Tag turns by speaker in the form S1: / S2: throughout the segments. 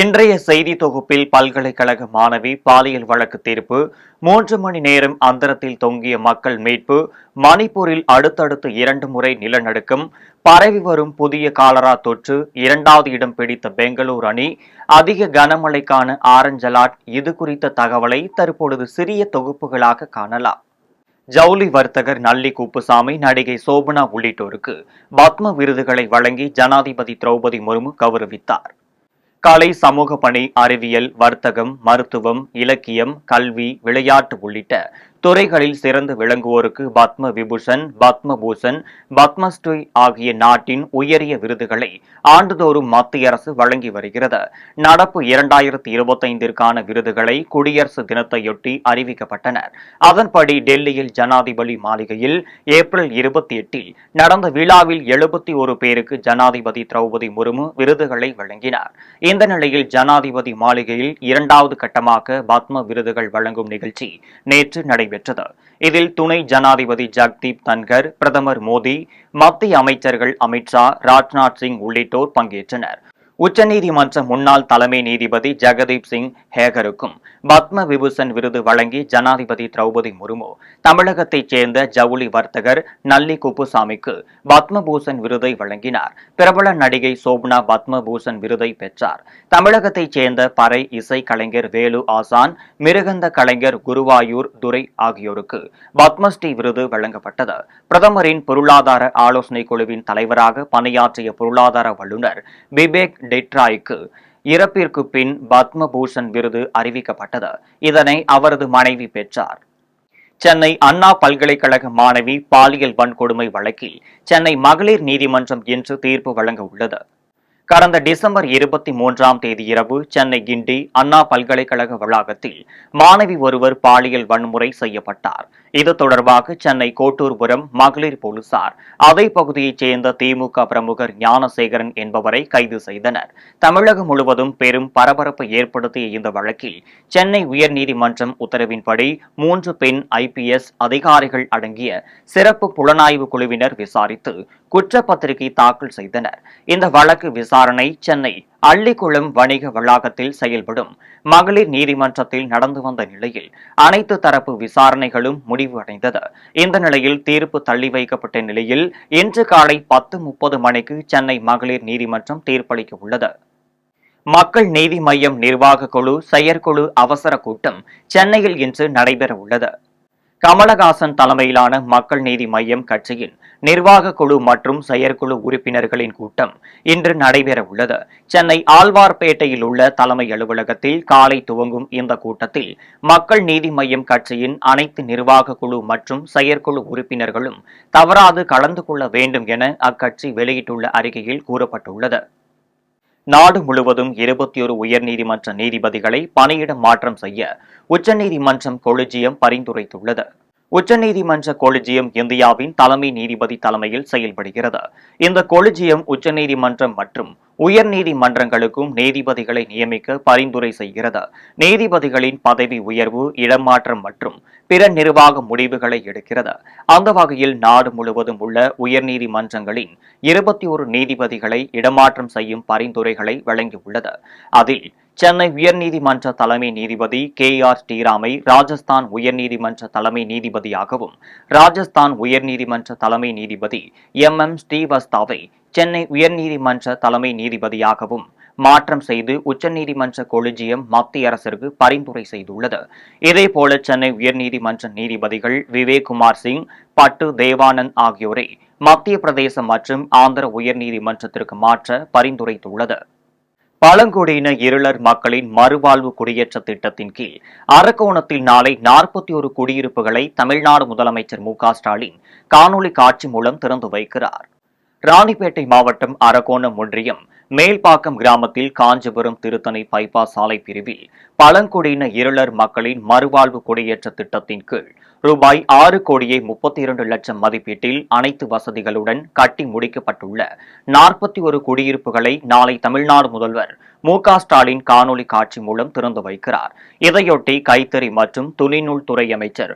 S1: இன்றைய செய்தி தொகுப்பில் பல்கலைக்கழக மாணவி பாலியல் வழக்கு தீர்ப்பு, 3 மணி நேரம் அந்தரத்தில் தொங்கிய மக்கள் மீட்பு, மணிப்பூரில் அடுத்தடுத்து 2 முறை நிலநடுக்கம், பரவி வரும் புதிய காலரா தொற்று, 2வது இடம் பிடித்த பெங்களூரு அணி, அதிக கனமழைக்கான ஆரஞ்ச் அலர்ட். இது குறித்த தகவலை தற்பொழுது சிறிய தொகுப்புகளாக காணலாம். ஜவுளி வர்த்தகர் நல்லி குப்புசாமி, நடிகை சோபனா உள்ளிட்டோருக்கு பத்ம விருதுகளை வழங்கி ஜனாதிபதி திரௌபதி முர்மு கௌரவித்தார். கலை, சமூக பணி, அறிவியல், வர்த்தகம், மருத்துவம், இலக்கியம், கல்வி, விளையாட்டு உள்ளிட்ட துறைகளில் சிறந்து விளங்குவோருக்கு பத்ம விபூஷன், பத்ம பூஷன், பத்மஸ்ரீ ஆகிய நாட்டின் உயரிய விருதுகளை ஆண்டுதோறும் மத்திய அரசு வழங்கி வருகிறது. நடப்பு 2025ற்கான விருதுகளை குடியரசு தினத்தையொட்டி அறிவிக்கப்பட்டன. அதன்படி டெல்லியில் ஜனாதிபதி மாளிகையில் ஏப்ரல் 28இல் நடந்த விழாவில் 71 பேருக்கு ஜனாதிபதி திரௌபதி முர்மு விருதுகளை வழங்கினார். இந்த நிலையில் ஜனாதிபதி மாளிகையில் 2வது கட்டமாக பத்ம விருதுகள் வழங்கும் நிகழ்ச்சி நேற்று நடைபெற்றது. இதில் துணை ஜனாதிபதி ஜக்தீப் தன்கர், பிரதமர் மோடி, மத்திய அமைச்சர்கள் அமித்ஷா, ராஜ்நாத் சிங் உள்ளிட்டோர் பங்கேற்றனர். உச்சநீதிமன்ற முன்னாள் தலைமை நீதிபதி ஜெகதீப் சிங் ஹேகருக்கும் பத்ம விபூஷன் விருது வழங்கி ஜனாதிபதி திரௌபதி முர்மு தமிழகத்தைச் சேர்ந்த ஜவுளி வர்த்தகர் நல்லி குப்புசாமிக்கு பத்ம பூஷன் விருதை வழங்கினார். பிரபல நடிகை சோபனா பத்ம பூஷன் விருதை பெற்றார். தமிழகத்தைச் சேர்ந்த பறை இசை கலைஞர் வேலு ஆசான், மிருகந்த கலைஞர் குருவாயூர் துரை ஆகியோருக்கு பத்மஸ்ரீ விருது வழங்கப்பட்டது. பிரதமரின் பொருளாதார ஆலோசனை குழுவின் தலைவராக பணியாற்றிய பொருளாதார வல்லுநர் பிபேக் டெட்ராய்க்கு இறப்பிற்கு பின் பத்ம பூஷன் விருது அறிவிக்கப்பட்டது. இதனை அவரது மனைவி பெற்றார். சென்னை அண்ணா பல்கலைக்கழக மாணவி பாலியல் வன்கொடுமை வழக்கில் சென்னை மகளிர் நீதிமன்றம் இன்று தீர்ப்பு வழங்க உள்ளது. கடந்த டிசம்பர் 23ஆம் தேதி இரவு சென்னை கிண்டி அண்ணா பல்கலைக்கழக வளாகத்தில் மாணவி ஒருவர் பாலியல் வன்முறை செய்யப்பட்டார். இது தொடர்பாக சென்னை கோட்டூர்புரம் மகளிர் போலீசார் அதே பகுதியைச் சேர்ந்த திமுக பிரமுகர் ஞானசேகரன் என்பவரை கைது செய்தனர். தமிழகம் முழுவதும் பெரும் பரபரப்பை ஏற்படுத்திய இந்த வழக்கில் சென்னை உயர்நீதிமன்றம் உத்தரவின்படி 3 பெண் IPS அதிகாரிகள் அடங்கிய சிறப்பு புலனாய்வு குழுவினர் விசாரித்து குற்றப்பத்திரிகை தாக்கல் செய்தனர். இந்த வழக்கு விசாரணை சென்னை அள்ளிக்குளம் வணிக வளாகத்தில் செயல்படும் மகளிர் நீதிமன்றத்தில் நடந்து வந்த நிலையில் அனைத்து தரப்பு விசாரணைகளும் முடிவு அடைந்தது. இந்த நிலையில் தீர்ப்பு தள்ளி வைக்கப்பட்ட நிலையில் இன்று காலை 10:30 மணிக்கு சென்னை மகளிர் நீதிமன்றம் தீர்ப்பளிக்க உள்ளது. மக்கள் நீதி மய்யம் நிர்வாக குழு செயற்குழு அவசர கூட்டம் சென்னையில் இன்று நடைபெற உள்ளது. கமலஹாசன் தலைமையிலான மக்கள் நீதி மய்யம் கட்சியின் நிர்வாக குழு மற்றும் செயற்குழு உறுப்பினர்களின் கூட்டம் இன்று நடைபெற உள்ளது. சென்னை ஆழ்வார்பேட்டையில் உள்ள தலைமை அலுவலகத்தில் காலை துவங்கும் இந்த கூட்டத்தில் மக்கள் நீதி மய்யம் கட்சியின் அனைத்து நிர்வாக குழு மற்றும் செயற்குழு உறுப்பினர்களும் தவறாது கலந்து கொள்ள வேண்டும் என அக்கட்சி வெளியிட்டுள்ள அறிக்கையில் கூறப்பட்டுள்ளது. நாடு முழுவதும் 21 உயர்நீதிமன்ற நீதிபதிகளை பணியிட மாற்றம் செய்ய உச்சநீதிமன்றம் கொலிஜியம் பரிந்துரைத்துள்ளது. உச்சநீதிமன்ற கொலிஜியம் இந்தியாவின் தலைமை நீதிபதி தலைமையில் செயல்படுகிறது. இந்த கொலிஜியம் உச்சநீதிமன்றம் மற்றும் உயர்நீதிமன்றங்களுக்கும் நீதிபதிகளை நியமிக்க பரிந்துரை செய்கிறது. நீதிபதிகளின் பதவி உயர்வு, இடமாற்றம் மற்றும் பிற நிர்வாக முடிவுகளை எடுக்கிறது. அந்த வகையில் நாடு முழுவதும் உள்ள உயர்நீதிமன்றங்களின் 21 நீதிபதிகளை இடமாற்றம் செய்யும் பரிந்துரைகளை வழங்கியுள்ளது. அதில் சென்னை உயர்நீதிமன்ற தலைமை நீதிபதி KR ஸ்ரீராமை ராஜஸ்தான் உயர்நீதிமன்ற தலைமை நீதிபதியாகவும், ராஜஸ்தான் உயர்நீதிமன்ற தலைமை நீதிபதி MM ஸ்ரீவஸ்தாவை சென்னை உயர்நீதிமன்ற தலைமை நீதிபதியாகவும் மாற்றம் செய்து உச்சநீதிமன்ற கொலிஜியம் மத்திய அரசிற்கு பரிந்துரை செய்துள்ளது. இதேபோல சென்னை உயர்நீதிமன்ற நீதிபதிகள் விவேக் குமார் சிங், பட்டு தேவானந்த் ஆகியோரை மத்திய பிரதேச மற்றும் ஆந்திர உயர்நீதிமன்றத்திற்கு மாற்ற பரிந்துரைத்துள்ளது. பழங்குடியின இருளர் மக்களின் மறுவாழ்வு குடியேற்ற திட்டத்தின் கீழ் அரக்கோணத்தில் நாளை 41 குடியிருப்புகளை தமிழ்நாடு முதலமைச்சர் MK ஸ்டாலின் காணொலி காட்சி மூலம் திறந்து வைக்கிறார். ராணிப்பேட்டை மாவட்டம் அரக்கோணம் ஒன்றியம் மேல்பாக்கம் கிராமத்தில் காஞ்சிபுரம் திருத்தணி பைபாஸ் சாலை பிரிவில் பழங்குடியின இருளர் மக்களின் மறுவாழ்வு குடியேற்ற திட்டத்தின் கீழ் ரூபாய் 6,32,00,000 மதிப்பீட்டில் அனைத்து வசதிகளுடன் கட்டி முடிக்கப்பட்டுள்ள 41 குடியிருப்புகளை நாளை தமிழ்நாடு முதல்வர் மு.க.ஸ்டாலின் காணொலி காட்சி மூலம் திறந்து வைக்கிறார். இதையொட்டி கைத்தறி மற்றும் துணிநூல் துறை அமைச்சர்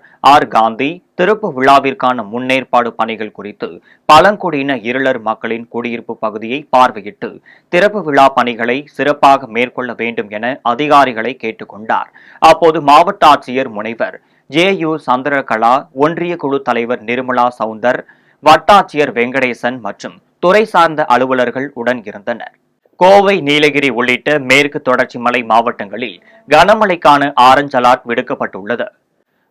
S1: காந்தி திறப்பு விழாவிற்கான முன்னேற்பாடு பணிகள் குறித்து பழங்குடியின இருளர் மக்களின் குடியிருப்பு பகுதியை பார்வையிட்டு திறப்பு விழா பணிகளை சிறப்பாக மேற்கொள்ள வேண்டும் என அதிகாரிகளை கேட்டுக் கொண்டார். அப்போது மாவட்ட ஆட்சியர் முனைவர் ஜே.யு. சந்திரகலா, ஒன்றிய குழு தலைவர் நிர்மலா சவுந்தர், வட்டாட்சியர் வெங்கடேசன் மற்றும் துறை சார்ந்த அலுவலர்கள் உடன் இருந்தனர். கோவை, நீலகிரி உள்ளிட்ட மேற்கு தொடர்ச்சி மலை மாவட்டங்களில் கனமழைக்கான ஆரஞ்ச் அலர்ட் விடுக்கப்பட்டுள்ளது.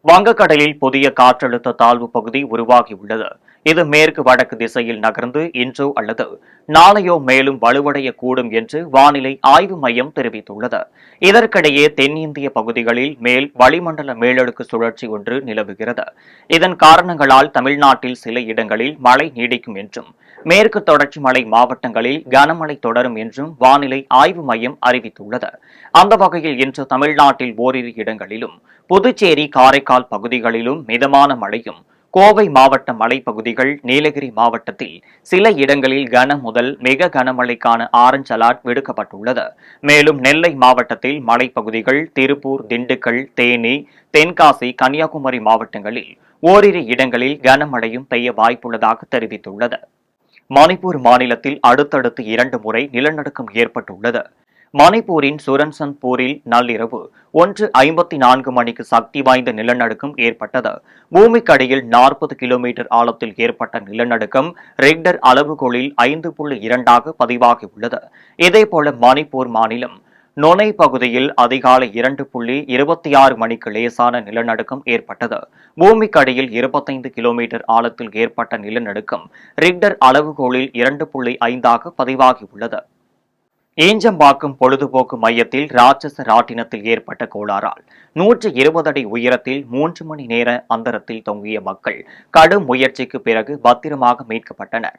S1: வங்கக்கடலில் புதிய காற்றழுத்த தாழ்வு பகுதி உருவாகியுள்ளது. இது மேற்கு வடக்கு திசையில் நகர்ந்து இன்றோ அல்லது நாளையோ மேலும் வலுவடையக்கூடும் என்று வானிலை ஆய்வு மையம் தெரிவித்துள்ளது. இதற்கிடையே தென்னிந்திய பகுதிகளில் மேல் வளிமண்டல மேலடுக்கு சுழற்சி ஒன்று நிலவுகிறது. இதன் காரணங்களால் தமிழ்நாட்டில் சில இடங்களில் மழை நீடிக்கும் என்றும் மேற்கு தொடர்ச்சி மலை மாவட்டங்களில் கனமழை தொடரும் என்றும் வானிலை ஆய்வு மையம் அறிவித்துள்ளது. அந்த வகையில் இன்று தமிழ்நாட்டில் ஓரிரு இடங்களிலும் புதுச்சேரி, காரைக்கால் பகுதிகளிலும் மிதமான மழையும், கோவை மாவட்ட மலைப்பகுதிகள், நீலகிரி மாவட்டத்தில் சில இடங்களில் கன முதல் மிக கனமழைக்கான ஆரஞ்ச் அலர்ட் விடுக்கப்பட்டுள்ளது. மேலும் நெல்லை மாவட்டத்தில் மலைப்பகுதிகள், திருப்பூர், திண்டுக்கல், தேனி, தென்காசி, கன்னியாகுமரி மாவட்டங்களில் ஓரிரு இடங்களில் கனமழையும் பெய்ய வாய்ப்புள்ளதாக தெரிவித்துள்ளது. மணிப்பூர் மாநிலத்தில் அடுத்தடுத்து 2 முறை நிலநடுக்கம் ஏற்பட்டுள்ளது. மணிப்பூரின் சுரன்சன்பூரில் நள்ளிரவு 1:54 மணிக்கு சக்தி வாய்ந்த நிலநடுக்கம் ஏற்பட்டது. பூமிக்கடியில் 40 கிலோமீட்டர் ஆழத்தில் ஏற்பட்ட நிலநடுக்கம் ரிக்டர் அளவுகோலில் 5.2 பதிவாகியுள்ளது. இதேபோல மணிப்பூர் மாநிலம் நொனை பகுதியில் அதிகாலை 2:26 மணிக்கு லேசான நிலநடுக்கம் ஏற்பட்டது. பூமிக்கடியில் 25 கிலோமீட்டர் ஆழத்தில் ஏற்பட்ட நிலநடுக்கம் ரிக்டர் அளவுகோலில் 2.5 பதிவாகியுள்ளது. ஈஞ்சம்பாக்கம் பொழுதுபோக்கு மையத்தில் ராட்சச ராட்டினத்தில் ஏற்பட்ட கோளாறால் 120 அடி உயரத்தில் 3 மணி நேர அந்தரத்தில் தொங்கிய மக்கள் கடும் முயற்சிக்கு பிறகு பத்திரமாக மீட்கப்பட்டனர்.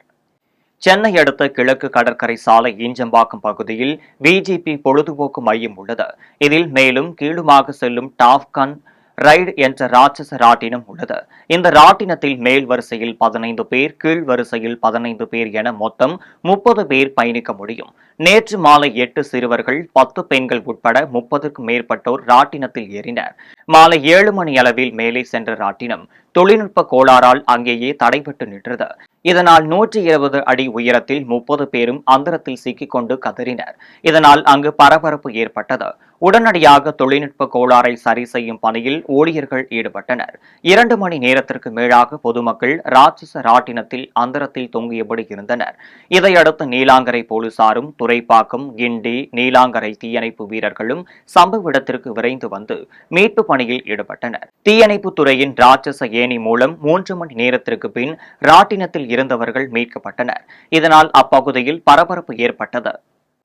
S1: சென்னை அடுத்த கிழக்கு கடற்கரை சாலை ஈஞ்சம்பாக்கம் பகுதியில் பிஜேபி பொழுதுபோக்கு மையம் உள்ளது. இதில் மேலும் கீழுமாக செல்லும் டாப்கன் ரைடு என்ற ராட்சச ராட்டினம் உள்ளது. இந்த ராட்டினத்தில் மேல் வரிசையில் 15 பேர், கீழ் வரிசையில் 15 பேர் என மொத்தம் 30 பேர் பயணிக்க முடியும். நேற்று மாலை 8 சிறுவர்கள், 10 பெண்கள் உட்பட 30க்கும் மேற்பட்டோர் ராட்டினத்தில் ஏறினர். மாலை 7 மணி அளவில் மேலே சென்ற ராட்டினம் தொழில்நுட்ப கோளாறால் அங்கேயே தடைபட்டு நின்றது. இதனால் 120 அடி உயரத்தில் 30 பேரும் அந்தரத்தில் சிக்கிக்கொண்டு கதறினர். இதனால் அங்கு பரபரப்பு ஏற்பட்டது. உடனடியாக தொழில்நுட்ப கோளாறை சரி செய்யும் பணியில் ஊழியர்கள் ஈடுபட்டனர். 2 மணி நேரத்திற்கு மேலாக பொதுமக்கள் ராட்சச ராட்டினத்தில் அந்தரத்தில் தொங்கியபடி இருந்தனர். இதையடுத்து நீலாங்கரை போலீசாரும், துரைப்பாக்கம், கிண்டி, நீலாங்கரை தீயணைப்பு வீரர்களும் சம்பவ இடத்திற்கு விரைந்து வந்து மீட்பு பணியில் ஈடுபட்டனர். தீயணைப்பு துறையின் ராட்சச ஏணி மூலம் 3 மணி நேரத்திற்கு பின் ராட்டினத்தில் இருந்தவர்கள் மீட்கப்பட்டனர். இதனால் அப்பகுதியில் பரபரப்பு ஏற்பட்டது.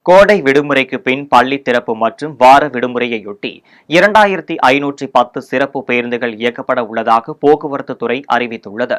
S1: கோடை விடுமுறைக்கு பின் பள்ளி திறப்பு மற்றும் வார விடுமுறையொட்டி 2510 சிறப்பு பேருந்துகள் இயக்கப்பட உள்ளதாக போக்குவரத்து துறை அறிவித்துள்ளது.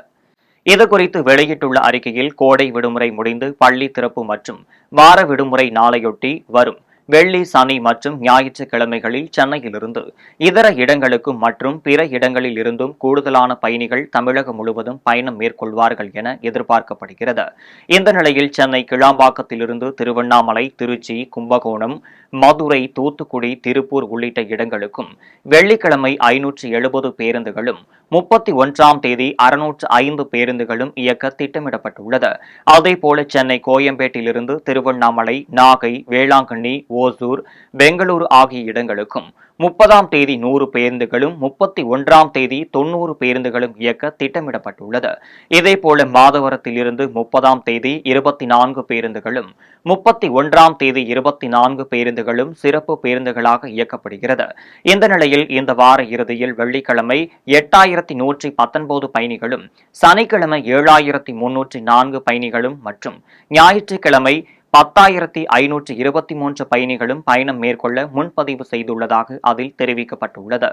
S1: இதுகுறித்து வெளியிட்டுள்ள அறிக்கையில், கோடை விடுமுறை முடிந்து பள்ளி திறப்பு மற்றும் வார விடுமுறை நாளையொட்டி வரும் வெள்ளி, சனி மற்றும் ஞாயிற்றுக்கிழமைகளில் சென்னையிலிருந்து இதர இடங்களுக்கும் மற்றும் பிற இடங்களில் இருந்தும் கூடுதலான பயணிகள் தமிழகம் முழுவதும் பயணம் மேற்கொள்வார்கள் என எதிர்பார்க்கப்படுகிறது. இந்த நிலையில் சென்னை கிளாம்பாக்கத்திலிருந்து திருவண்ணாமலை, திருச்சி, கும்பகோணம், மதுரை, தூத்துக்குடி, திருப்பூர் உள்ளிட்ட இடங்களுக்கும் வெள்ளிக்கிழமை 570 பேருந்துகளும், 31ஆம் தேதி 605 பேருந்துகளும் இயக்க திட்டமிடப்பட்டுள்ளது. அதேபோல சென்னை கோயம்பேட்டிலிருந்து திருவண்ணாமலை, நாகை, வேளாங்கண்ணி, ஓசூர், பெங்களூரு ஆகிய இடங்களுக்கும் 30ஆம் தேதி 100 பேருந்துகளும், 31ஆம் தேதி 90 பேருந்துகளும் இயக்க திட்டமிடப்பட்டுள்ளது. இதேபோல மாதவரத்திலிருந்து 30ஆம் தேதி 24 பேருந்துகளும், 31ஆம் தேதி 24 பேருந்துகளும் சிறப்பு பேருந்துகளாக இயக்கப்படுகிறது. இந்த நிலையில் இந்த வார இறுதியில் வெள்ளிக்கிழமை 8119 பயணிகளும், சனிக்கிழமை 7304 பயணிகளும் மற்றும் ஞாயிற்றுக்கிழமை 10,523 பயணிகளும் பயணம் மேற்கொள்ள முன்பதிவு செய்துள்ளதாக அதில் தெரிவிக்கப்பட்டுள்ளது.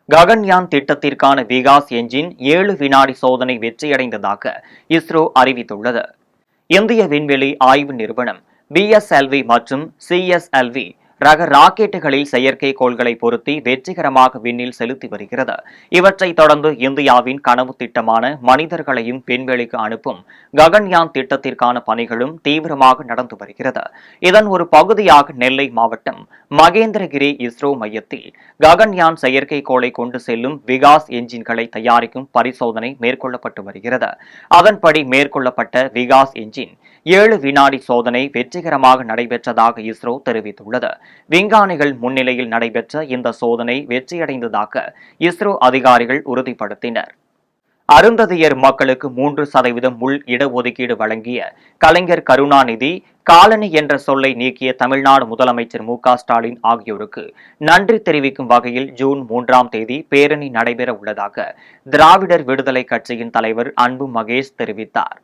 S1: ககன்யான் திட்டத்திற்கான விகாஸ் என்ஜின் 7 வினாடி சோதனை வெற்றியடைந்ததாக இஸ்ரோ அறிவித்துள்ளது. இந்திய விண்வெளி ஆய்வு நிறுவனம் BSLV மற்றும் CSLV ரக ராக்கெட்டுகளில் செயற்கைக்கோள்களை பொருத்தி வெற்றிகரமாக விண்ணில் செலுத்தி வருகிறது. இவற்றை தொடர்ந்து இந்தியாவின் கனவு திட்டமான மனிதர்களையும் விண்வெளிக்கு அனுப்பும் ககன்யான் திட்டத்திற்கான பணிகளும் தீவிரமாக நடந்து வருகிறது. இதன் ஒரு பகுதியாக நெல்லை மாவட்டம் மகேந்திரகிரி இஸ்ரோ மையத்தில் ககன்யான் செயற்கைக்கோளை கொண்டு செல்லும் விகாஸ் என்ஜின்களை தயாரிக்கும் பரிசோதனை மேற்கொள்ளப்பட்டு வருகிறது. அதன்படி மேற்கொள்ளப்பட்ட விகாஸ் என்ஜின் 7 வினாடி சோதனை வெற்றிகரமாக நடைபெற்றதாக இஸ்ரோ தெரிவித்துள்ளது. விஞ்ஞானிகள் முன்னிலையில் நடைபெற்ற இந்த சோதனை வெற்றியடைந்ததாக இஸ்ரோ அதிகாரிகள் உறுதிப்படுத்தினர். அருந்ததியர் மக்களுக்கு 3% உள் இடஒதுக்கீடு வழங்கிய கலைஞர் கருணாநிதி காலனி என்ற சொல்லை நீக்கிய தமிழ்நாடு முதலமைச்சர் மு.க.ஸ்டாலின் ஆகியோருக்கு நன்றி தெரிவிக்கும் வகையில் ஜூன் 3ஆம் தேதி பேரணி நடைபெற உள்ளதாக திராவிடர் விடுதலை கட்சியின் தலைவர் அன்பு மகேஷ் தெரிவித்தார்.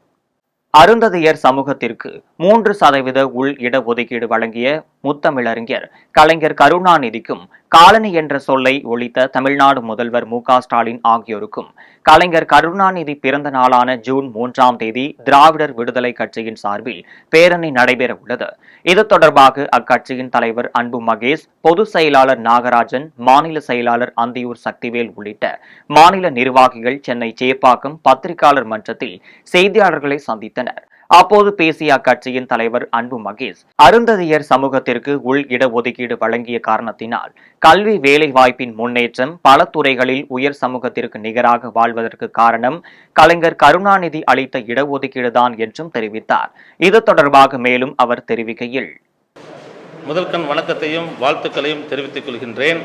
S1: அருந்ததியர் சமூகத்திற்கு 3% உள் இடஒதுக்கீடு வழங்கிய முத்தமிழறிஞர் கலைஞர் கருணாநிதிக்கும் காலனி என்ற சொல்லை ஒழித்த தமிழ்நாடு முதல்வர் மு.க.ஸ்டாலின் ஆகியோருக்கும் கலைஞர் கருணாநிதி பிறந்த நாளான ஜூன் 3ஆம் தேதி திராவிடர் விடுதலை கட்சியின் சார்பில் பேரணி நடைபெற உள்ளது. இது தொடர்பாக அக்கட்சியின் தலைவர் அன்பு மகேஷ், பொதுச் செயலாளர் நாகராஜன், மாநில செயலாளர் அந்தியூர் சக்திவேல் உள்ளிட்ட மாநில நிர்வாகிகள் சென்னை சேப்பாக்கம் பத்திரிகையாளர் மன்றத்தில் செய்தியாளர்களை சந்தித்தனர். அப்போது பேசிய அக்கட்சியின் தலைவர் அன்பு மகேஷ், அருந்ததியர் சமூகத்திற்கு உள் இடஒதுக்கீடு வழங்கிய காரணத்தினால் கல்வி வேலைவாய்ப்பின் முன்னேற்றம் பல துறைகளில் உயர் சமூகத்திற்கு நிகராக வாழ்வதற்கு காரணம் கலைஞர் கருணாநிதி அளித்த இடஒதுக்கீடுதான் என்றும் தெரிவித்தார். இது தொடர்பாக மேலும் அவர் தெரிவிக்கையில்,
S2: முதல்கண் வணக்கத்தையும் வாழ்த்துக்களையும் தெரிவித்துக் கொள்கின்றேன்.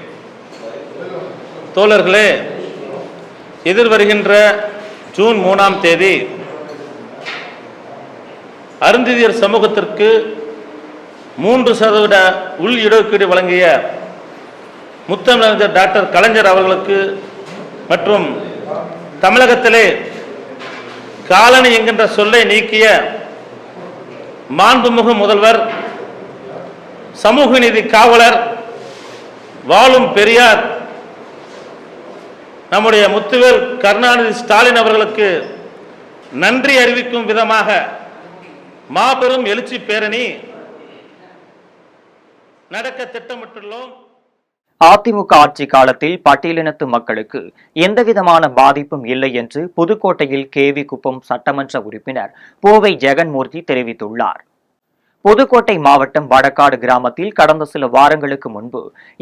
S2: தோழர்களே, எதிர்வருகின்ற ஜூன் 3ஆம் தேதி அருந்ததியர் சமூகத்திற்கு 3% உள் இடஒதுக்கீடு வழங்கிய முத்தமிழறிஞர் டாக்டர் கலைஞர் அவர்களுக்கு மற்றும் தமிழகத்திலே காலனி என்கின்ற சொல்லை நீக்கிய மாண்புமிகு முதல்வர், சமூக நீதி காவலர், வாழும் பெரியார் நம்முடைய முத்துவேல் கருணாநிதி ஸ்டாலின் அவர்களுக்கு நன்றி அறிவிக்கும் விதமாக மாபெரும் எழுச்சி பேரணி நடக்க திட்டமிட்டுள்ளோம்.
S1: அதிமுக ஆட்சி காலத்தில் பட்டியலினத்து மக்களுக்கு எந்தவிதமான பாதிப்பும் இல்லை என்று புதுக்கோட்டையில் கேவி குப்பம் சட்டமன்ற உறுப்பினர் பூவை ஜெகன்மூர்த்தி தெரிவித்துள்ளார். புதுக்கோட்டை மாவட்டம் வடக்காடு கிராமத்தில் கடந்த சில வாரங்களுக்கு முன்பு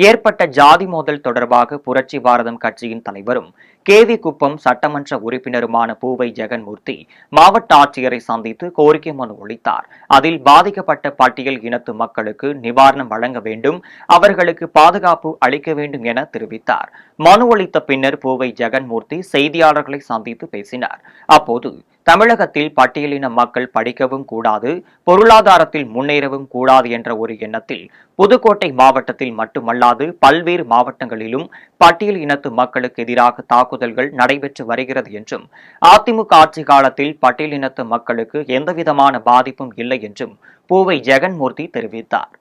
S1: ஏற்பட்ட ஜாதி மோதல் தொடர்பாக புரட்சி பாரதம் கட்சியின் தலைவரும் கேவி குப்பம் சட்டமன்ற உறுப்பினருமான பூவை ஜெகன்மூர்த்தி மாவட்ட ஆட்சியரை சந்தித்து கோரிக்கை மனு அளித்தார். அதில் பாதிக்கப்பட்ட பட்டியல் இனத்து மக்களுக்கு நிவாரணம் வழங்க வேண்டும், அவர்களுக்கு பாதுகாப்பு அளிக்க வேண்டும் என தெரிவித்தார். மனு அளித்த பின்னர் பூவை ஜெகன்மூர்த்தி செய்தியாளர்களை சந்தித்து பேசினார். அப்போது தமிழகத்தில் பட்டியலின மக்கள் படிக்கவும் கூடாது, பொருளாதாரத்தில் முன்னேறவும் கூடாது என்ற ஒரு எண்ணத்தில் புதுக்கோட்டை மாவட்டத்தில் மட்டுமல்லாது பல்வேறு மாவட்டங்களிலும் பட்டியல் இனத்து மக்களுக்கு எதிராக தாக்குதல்கள் நடைபெற்று வருகிறது என்றும், அதிமுக ஆட்சி காலத்தில் பட்டியல் இனத்து மக்களுக்கு எந்தவிதமான பாதிப்பும் இல்லை என்றும் பூவை ஜெகன்மூர்த்தி தெரிவித்தார்.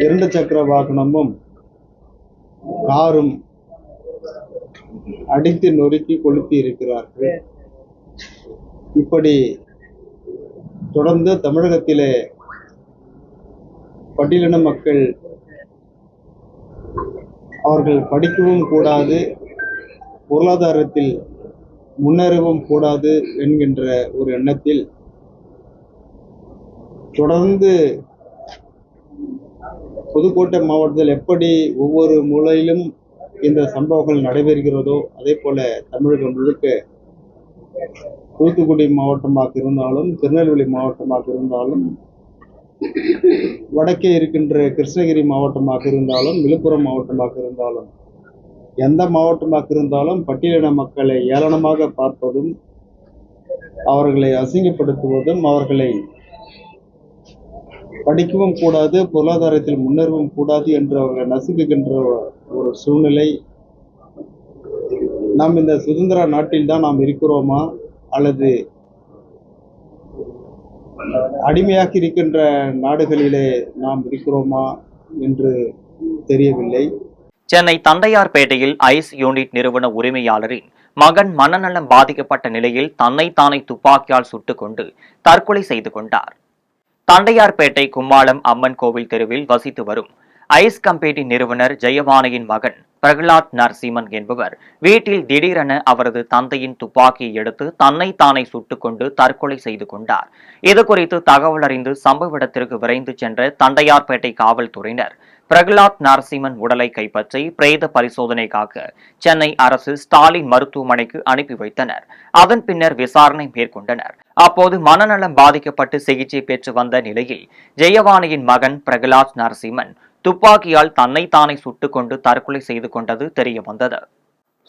S3: 2 சக்கர வாகனமும் காரும் அடித்து நொறுக்கி கொளுத்தி இருக்கிறார்கள். இப்படி தொடர்ந்து தமிழகத்திலே பட்டியலின மக்கள் அவர்கள் படிக்கவும் கூடாது, பொருளாதாரத்தில் முன்னேறவும் கூடாது என்கின்ற ஒரு எண்ணத்தில் தொடர்ந்து புதுக்கோட்டை மாவட்டத்தில் எப்படி ஒவ்வொரு மூலையிலும் இந்த சம்பவங்கள் நடைபெறுகிறதோ அதே போல தமிழகம் முழுக்க தூத்துக்குடி மாவட்டமாக இருந்தாலும், திருநெல்வேலி மாவட்டமாக இருந்தாலும், வடக்கே இருக்கின்ற கிருஷ்ணகிரி மாவட்டமாக இருந்தாலும், விழுப்புரம் மாவட்டமாக இருந்தாலும், எந்த மாவட்டமாக இருந்தாலும் பட்டியலின மக்களை ஏளனமாக பார்ப்பதும், அவர்களை அசிங்கப்படுத்துவதும், அவர்களை படிக்கவும் கூடாது, பொருளாதாரத்தில் முன்னேறவும் கூடாது என்று அவர்களை நசுக்குகின்ற ஒரு சூழ்நிலை. நாம் இந்த சுதந்திர நாட்டில் தான் நாம் இருக்கிறோமா அல்லது அடிமையாக இருக்கின்ற நாடுகளிலே நாம் இருக்கிறோமா என்று தெரியவில்லை.
S1: சென்னை தண்டையார்பேட்டையில் ஐஸ் யூனிட் நிறுவன உரிமையாளரின் மகன் மனநலம் பாதிக்கப்பட்ட நிலையில் தன்னைத்தானே துப்பாக்கியால் சுட்டுக் கொண்டு தற்கொலை செய்து கொண்டார். தண்டையார்பேட்டை கும்மாளம் அம்மன் கோவில் தெருவில் வசித்து வரும் ஐஸ் கம்பெனி நிறுவனர் ஜெயவாணியின் மகன் பிரகலாத் நரசிம்மன் என்பவர் வீட்டில் திடீரென அவரது தந்தையின் துப்பாக்கியை எடுத்து தன்னை தானே சுட்டுக் கொண்டு தற்கொலை செய்து கொண்டார். இதுகுறித்து தகவல் அறிந்து சம்பவ இடத்திற்கு விரைந்து சென்ற தண்டையார்பேட்டை காவல்துறையினர் பிரகலாத் நரசிம்மன் உடலை கைப்பற்றி பிரேத பரிசோதனைக்காக சென்னை அரசு ஸ்டாலின் மருத்துவமனைக்கு அனுப்பி வைத்தனர். அதன் பின்னர் விசாரணை மேற்கொண்டனர். அப்போது மனநலம் பாதிக்கப்பட்டு சிகிச்சை பெற்று வந்த நிலையில் ஜெயவாணியின் மகன் பிரகலாத் நரசிம்மன் துப்பாக்கியால் தன்னைத்தானே சுட்டுக் கொண்டு தற்கொலை செய்து கொண்டது தெரியவந்தது.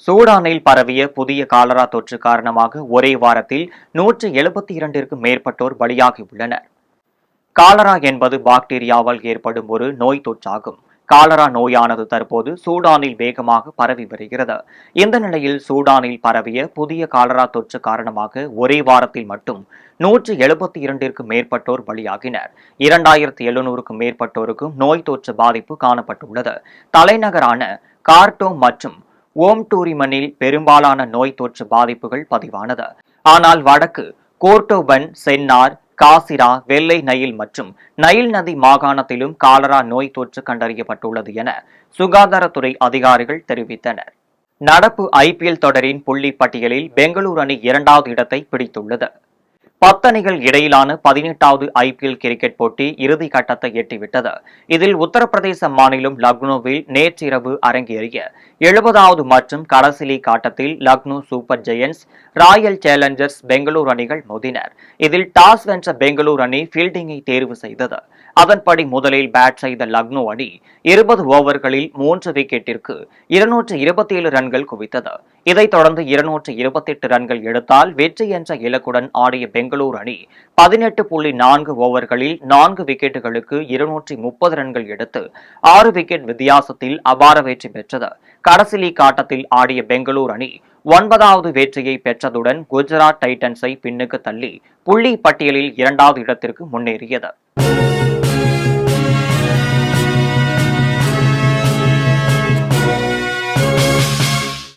S1: சூடானில் பரவிய புதிய காலரா தொற்று காரணமாக ஒரே வாரத்தில் 172க்கும் மேற்பட்டோர் பலியாகியுள்ளனர். காலரா என்பது பாக்டீரியாவால் ஏற்படும் ஒரு நோய் தொற்றாகும். காலரா நோயானது தற்போது சூடானில் வேகமாக பரவி வருகிறது. இந்த நிலையில் சூடானில் பரவிய புதிய காலரா தொற்று காரணமாக ஒரே வாரத்தில் மட்டும் 172க்கும் மேற்பட்டோர் பலியாகினர். 2700க்கும் மேற்பட்டோருக்கும் நோய் தொற்று பாதிப்பு காணப்பட்டுள்ளது. தலைநகரான கார்டோம் மற்றும் ஓம்டூரிமனில் பெரும்பாலான நோய் தொற்று பாதிப்புகள் பதிவானது. ஆனால் வடக்கு கோர்டோபன், சென்னார், காசிரா, வெள்ளை நைல் மற்றும் நைல் நதி மாகாணத்திலும் காலரா நோய் தொற்று கண்டறியப்பட்டுள்ளது என சுகாதாரத்துறை அதிகாரிகள் தெரிவித்தனர். நடப்பு IPL தொடரின் புள்ளி பட்டியலில் பெங்களூரு அணி 2வது இடத்தை பிடித்துள்ளது. 10 அணிகள் இடையிலான 18வது IPL கிரிக்கெட் போட்டி இறுதி கட்டத்தை எட்டிவிட்டது. இதில் உத்தரப்பிரதேச மாநிலம் லக்னோவில் நேற்றிரவு அரங்கேறிய 70வது மற்றும் கடைசி லீக் ஆட்டத்தில் Lucknow super giants, Royal Challengers Bengaluru அணிகள் மோதினர். இதில் டாஸ் வென்ற பெங்களூரு அணி ஃபீல்டிங்கை தேர்வு செய்தது. அதன்படி முதலில் பேட் செய்த லக்னோ அணி 20 ஓவர்களில் 3 விக்கெட்டிற்கு 227 ரன்கள் குவித்தது. இதைத் தொடர்ந்து 228 ரன்கள் எடுத்தால் வெற்றி என்ற இலக்குடன் ஆடிய பெங்களூரு அணி 18.4 ஓவர்களில் 4 விக்கெட்டுகளுக்கு 230 ரன்கள் எடுத்து 6 விக்கெட் வித்தியாசத்தில் அபார வெற்றி பெற்றது. கடைசி லீக் ஆட்டத்தில் ஆடிய பெங்களூரு அணி 9வது வெற்றியை பெற்றதுடன் குஜராத் டைட்டன்ஸை பின்னுக்கு தள்ளி புள்ளி பட்டியலில் 2வது இடத்திற்கு முன்னேறியது.